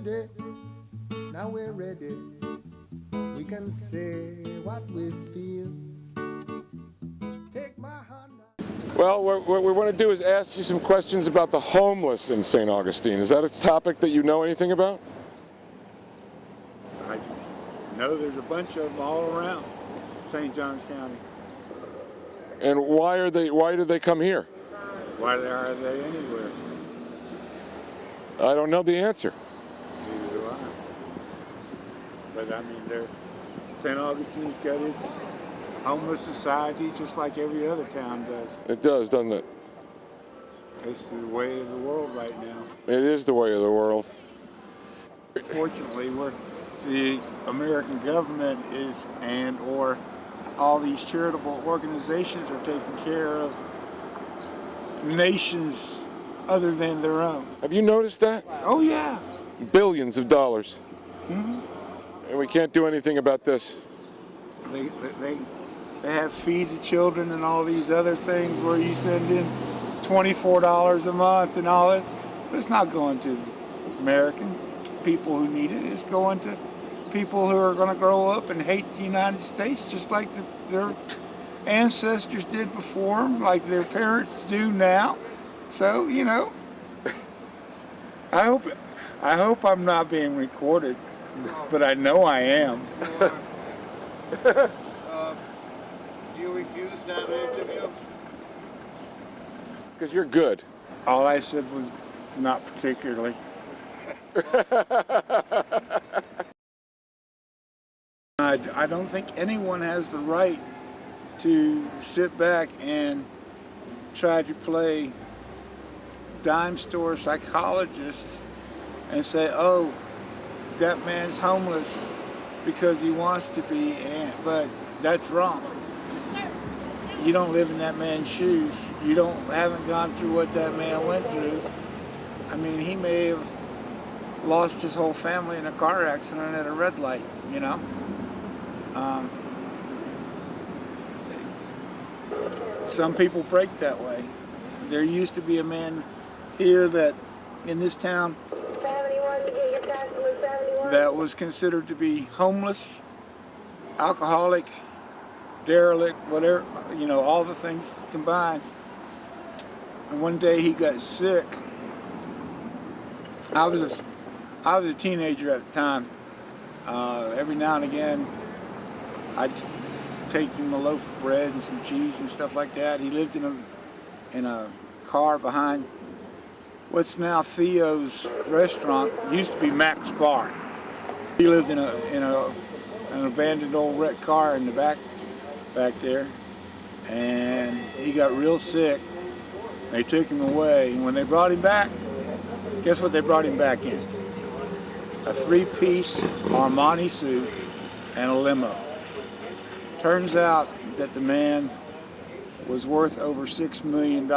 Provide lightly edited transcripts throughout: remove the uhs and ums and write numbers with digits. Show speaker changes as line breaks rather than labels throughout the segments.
ready. Now we're ready. We can say what we feel. Take my hand.
Well, what we want to do is ask you some questions about the homeless in St. Augustine. Is that a topic that you know anything about?
I know there's a bunch of them all around St. Johns County.
And why do they come here?
Why are they anywhere?
I don't know the answer.
Neither do I. But I mean, St. Augustine's got its homeless society just like every other town does.
It does, doesn't it?
It's the way of the world right now.
It is the way of the world.
Fortunately, the American government or all these charitable organizations are taking care of nations other than their own.
Have you noticed that?
Oh yeah.
Billions of dollars.
Mm-hmm.
And we can't do anything about this.
They have Feed the Children and all these other things where you send in $24 a month and all that. But it's not going to American people who need it. It's going to people who are going to grow up and hate the United States just like their ancestors did before them, like their parents do now. So, you know, I hope I'm not being recorded, but I know I am.
Do you refuse to have an interview?
Because you're good.
All I said was not particularly. I don't think anyone has the right to sit back and try to play dime store psychologist and say, oh, that man's homeless because he wants to be, but that's wrong. You don't live in that man's shoes. You haven't gone through what that man went through. I mean, he may have lost his whole family in a car accident at a red light, you know? Some people break that way. There used to be a man here in this town that was considered to be homeless, alcoholic, derelict, whatever, you know, all the things combined. And one day he got sick. I was a teenager at the time. Every now and again, I'd take him a loaf of bread and some cheese and stuff like that. He lived in a car behind what's now Theo's restaurant. It used to be Mac's Bar. He lived in an abandoned old wrecked car in the back there, and he got real sick. They took him away, and when they brought him back, guess what they brought him back in? A three-piece Armani suit and a limo. Turns out that the man was worth over $6 million.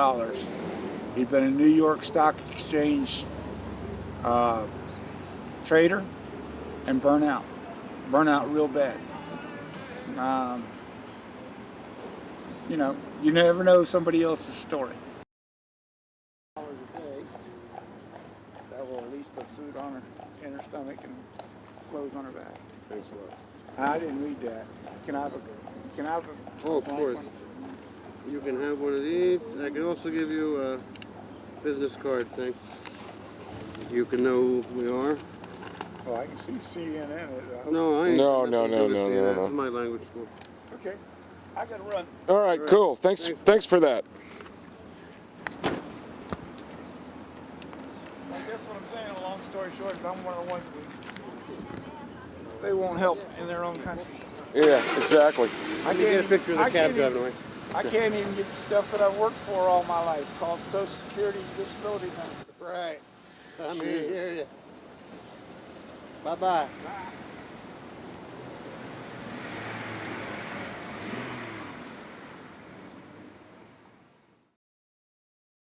He'd been a New York Stock Exchange trader and burn out real bad. You know, you never know somebody else's story. $1 a day, that will at least put food in her stomach and clothes on her back.
Thanks a lot.
I didn't read that. Can I have a
Oh, of course. You can have one of these. I can also give you a business card thing. You can know who we are.
Oh, I can see CNN.
No, I ain't.
No.
This is my language school.
Okay, I gotta run.
All right, cool. Thanks for that.
I guess what I'm saying, a long story short, is I'm one of the ones that they won't help in their own country.
Yeah, exactly.
I can get a picture of the cab driving away.
I can't even get the stuff that I've worked for all my life, called Social Security and Disability benefit.
Right. I'm here. Bye-bye.
Bye.